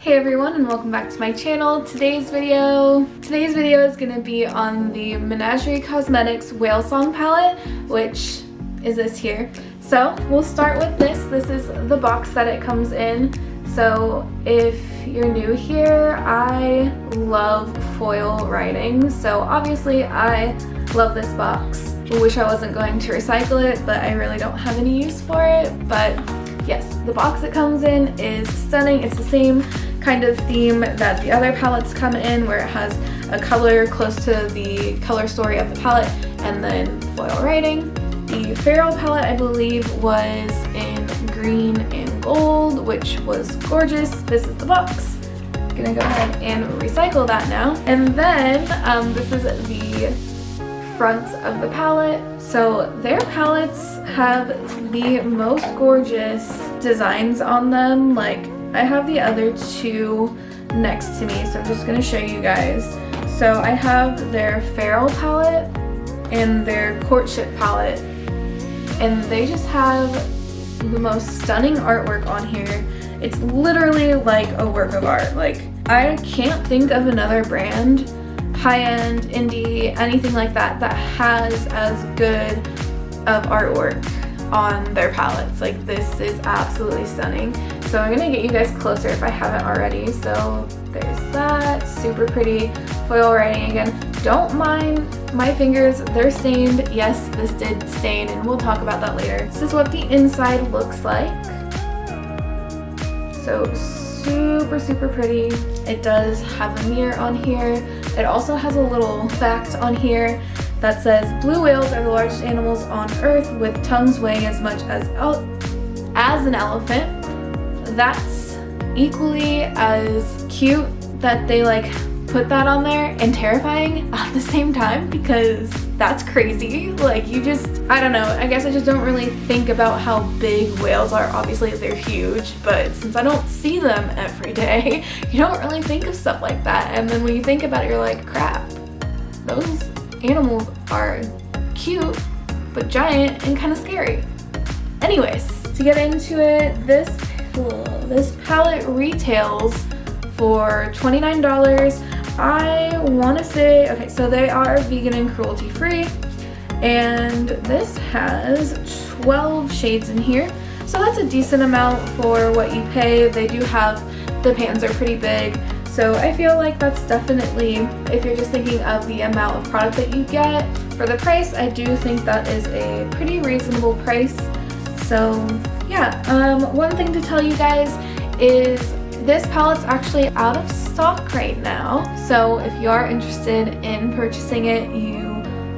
Hey everyone, and welcome back to my channel. Today's video is going to be on the Menagerie Cosmetics Whalesong palette, which is this here. So we'll start with this. This is the box that it comes in. So if you're new here, I love foil writing. So obviously I love this box. I wish I wasn't going to recycle it, but I really don't have any use for it. But yes, the box it comes in is stunning. It's the same kind of theme that the other palettes come in, where it has a color close to the color story of the palette and then foil writing. The Haro palette, I believe, was in green and gold, which was gorgeous. This is the box. I'm gonna go ahead and recycle that now. And then this is the front of the palette. So their palettes have the most gorgeous designs on them. Like, I have the other two next to me, so I'm just going to show you guys. So I have their Haro palette and their Courtship palette, and they just have the most stunning artwork on here. It's literally like a work of art. Like, I can't think of another brand, high-end, indie, anything like that, that has as good of artwork on their palettes. Like, this is absolutely stunning. So I'm gonna get you guys closer if I haven't already. So there's that, super pretty foil writing again. Don't mind my fingers, they're stained. Yes, this did stain, and we'll talk about that later. This is what the inside looks like. So super pretty. It does have a mirror on here. It also has a little fact on here that says blue whales are the largest animals on earth, with tongues weighing as much as an elephant. That's equally as cute that they like put that on there, and terrifying at the same time, because that's crazy. Like, you just, I don't know, I guess I just don't really think about how big whales are. Obviously they're huge, but since I don't see them every day, you don't really think of stuff like that. And then when you think about it, you're like, crap, those animals are cute but giant and kind of scary. Anyways, to get into it, this palette retails for $29. I want to say, okay, so they are vegan and cruelty free, and this has 12 shades in here, so that's a decent amount for what you pay. They do have, the pans are pretty big, so I feel like that's definitely, if you're just thinking of the amount of product that you get for the price, I do think that is a pretty reasonable price. So yeah, one thing to tell you guys is this palette's actually out of stock right now. So if you are interested in purchasing it, you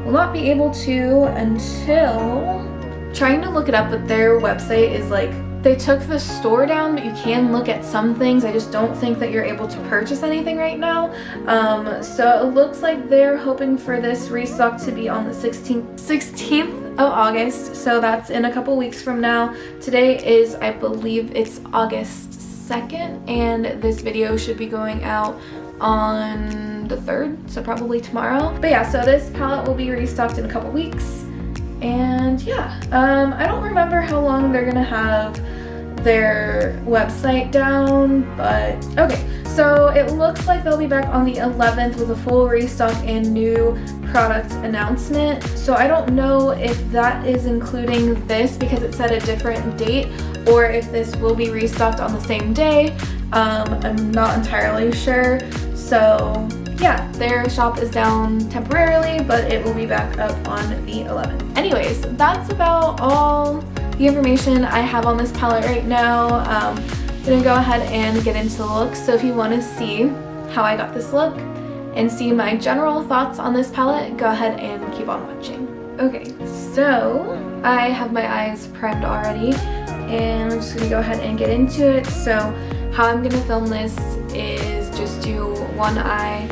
will not be able to until, trying to look it up, but their website is like, they took the store down, but you can look at some things. I just don't think that you're able to purchase anything right now. So it looks like they're hoping for this restock to be on the 16th of August. So that's in a couple weeks from now. Today is, I believe it's August 2nd, and this video should be going out on the 3rd, so probably tomorrow. But yeah, so this palette will be restocked in a couple weeks. And yeah, I don't remember how long they're gonna have their website down, but okay. So it looks like they'll be back on the 11th with a full restock and new product announcement. So I don't know if that is including this, because it said a different date, or if this will be restocked on the same day. I'm not entirely sure. So yeah, their shop is down temporarily, but it will be back up on the 11th. Anyways, that's about all the information I have on this palette right now. I'm gonna go ahead and get into the look. So if you want to see how I got this look and see my general thoughts on this palette, go ahead and keep on watching. Okay, so I have my eyes primed already, and I'm just gonna go ahead and get into it. So how I'm gonna film this is just do one eye,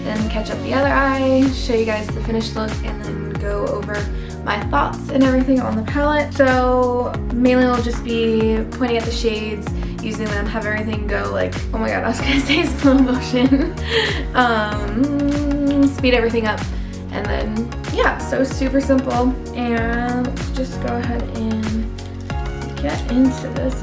then catch up the other eye, show you guys the finished look, and then go over my thoughts and everything on the palette. So mainly I'll just be pointing at the shades, using them, have everything go like, oh my god, I was gonna say slow motion. Speed everything up, and then yeah, so super simple. And let's just go ahead and get into this.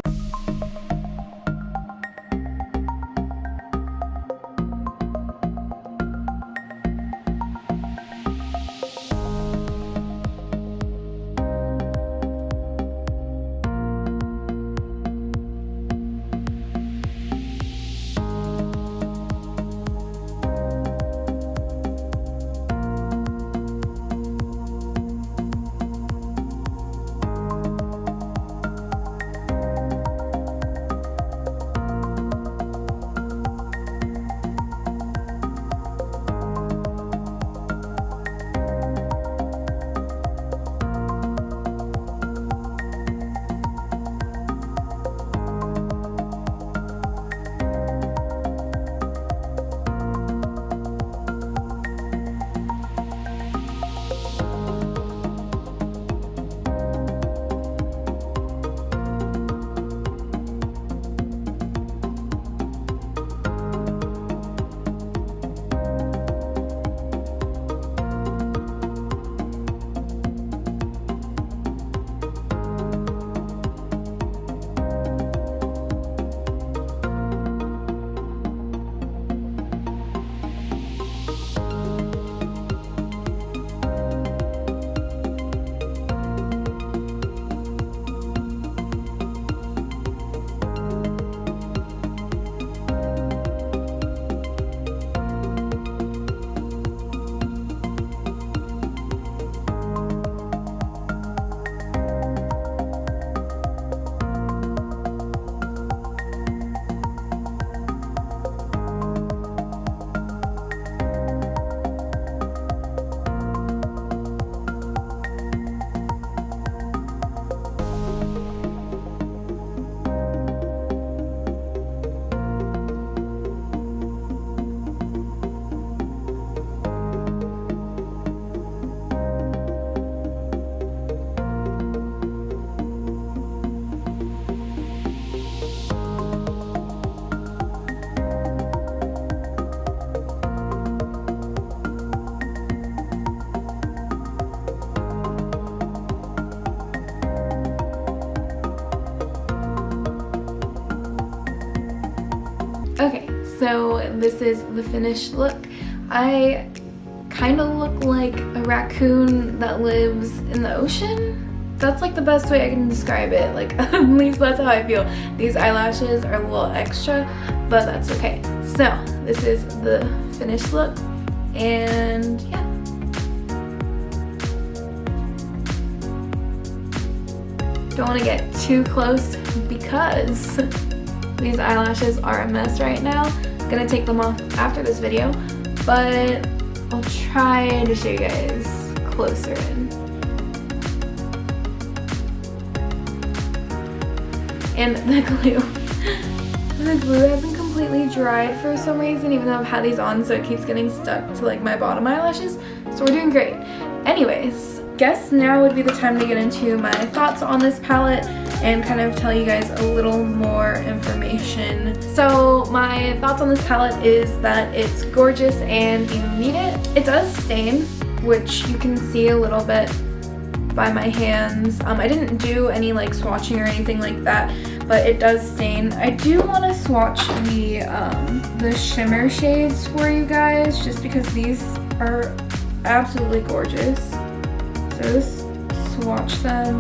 Okay, so this is the finished look. I kind of look like a raccoon that lives in the ocean. That's like the best way I can describe it. Like, at least that's how I feel. These eyelashes are a little extra, but that's okay. So this is the finished look, and yeah. Don't want to get too close because these eyelashes are a mess right now. I'm gonna take them off after this video, but I'll try to show you guys closer in. And the glue hasn't completely dried for some reason, even though I've had these on, so it keeps getting stuck to like my bottom eyelashes. So we're doing great. Anyways, guess now would be the time to get into my thoughts on this palette and kind of tell you guys a little more information. So my thoughts on this palette is that it's gorgeous and you need it. It does stain, which you can see a little bit by my hands. I didn't do any like swatching or anything like that, but it does stain. I do want to swatch the shimmer shades for you guys, just because these are absolutely gorgeous. So just swatch them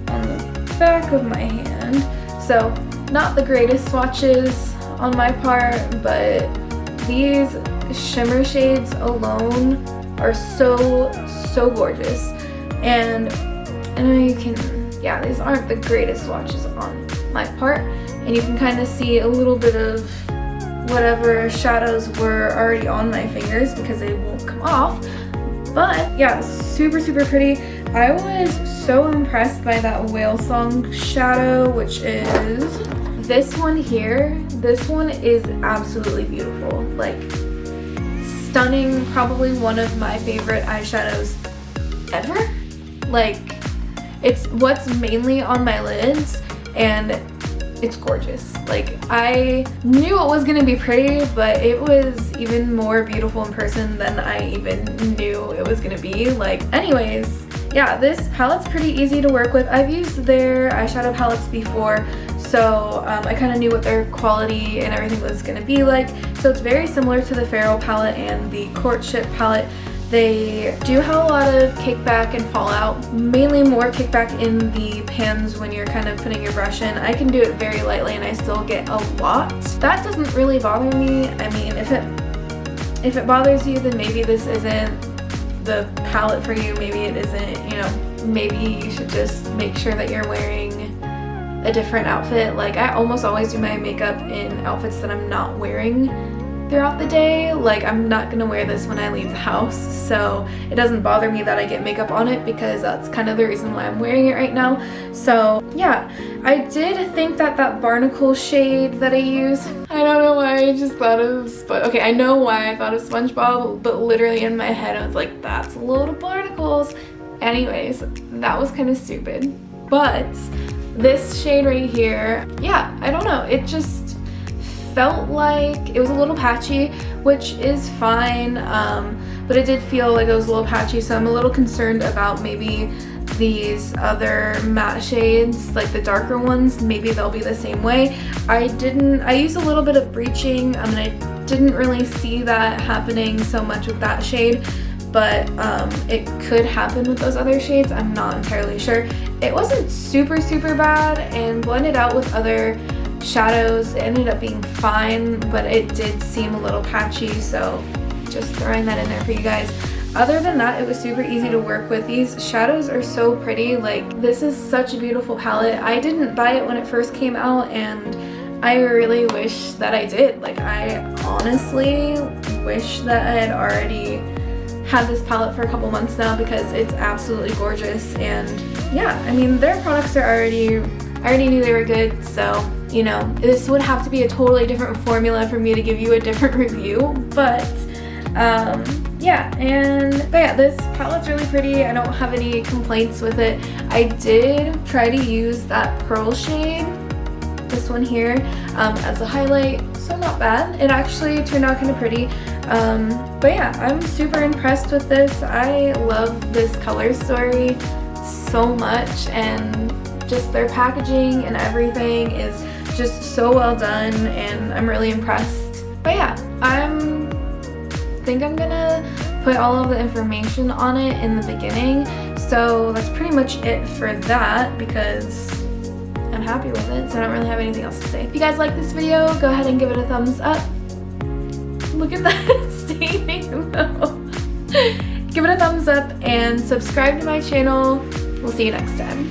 on the back of my hand. So not the greatest swatches on my part, but these shimmer shades alone are so gorgeous. And I know you can, yeah, these aren't the greatest swatches on my part, and you can kind of see a little bit of whatever shadows were already on my fingers because they won't come off. But yeah, super pretty. I was so impressed by that Whalesong shadow, which is this one here. This one is absolutely beautiful, like stunning. Probably one of my favorite eyeshadows ever. Like, it's what's mainly on my lids, and it's gorgeous. Like, I knew it was gonna be pretty, but it was even more beautiful in person than I even knew it was gonna be. Like, anyways, yeah, this palette's pretty easy to work with. I've used their eyeshadow palettes before, so I kind of knew what their quality and everything was gonna be like. So it's very similar to the Haro palette and the Courtship palette. They do have a lot of kickback and fallout, mainly more kickback in the pans when you're kind of putting your brush in. I can do it very lightly and I still get a lot. That doesn't really bother me. I mean, if it bothers you, then maybe this isn't the palette for you. Maybe it isn't, you know, maybe you should just make sure that you're wearing a different outfit. Like, I almost always do my makeup in outfits that I'm not wearing throughout the day. Like, I'm not gonna wear this when I leave the house, so it doesn't bother me that I get makeup on it because that's kind of the reason why I'm wearing it right now. So yeah, I did think that that barnacle shade that I use, I don't know why I just thought of, okay, I know why I thought of SpongeBob, but literally in my head I was like, that's a load of barnacles. Anyways, that was kind of stupid. But this shade right here, yeah, I don't know, it just felt like it was a little patchy, which is fine, but it did feel like it was a little patchy, so I'm a little concerned about maybe these other matte shades, like the darker ones, maybe they'll be the same way. I used a little bit of breaching, and I didn't really see that happening so much with that shade, but it could happen with those other shades. I'm not entirely sure. It wasn't super bad, and blended out with other shadows, it ended up being fine, but it did seem a little patchy, so just throwing that in there for you guys. Other than that, it was super easy to work with. These shadows are so pretty. Like, this is such a beautiful palette. I didn't buy it when it first came out, and I really wish that I did. Like, I honestly wish that I had already had this palette for a couple months now because it's absolutely gorgeous. And yeah, I mean, their products are I already knew they were good, so you know, this would have to be a totally different formula for me to give you a different review, but yeah, this palette's really pretty. I don't have any complaints with it. I did try to use that pearl shade, this one here, as a highlight, so not bad. It actually turned out kind of pretty, but yeah, I'm super impressed with this. I love this color story so much, and just their packaging and everything is just so well done and I'm really impressed. But yeah, I think I'm gonna put all of the information on it in the beginning. So that's pretty much it for that because I'm happy with it, so I don't really have anything else to say. If you guys like this video, go ahead and give it a thumbs up. Look at that staining though. Give it a thumbs up and subscribe to my channel. We'll see you next time.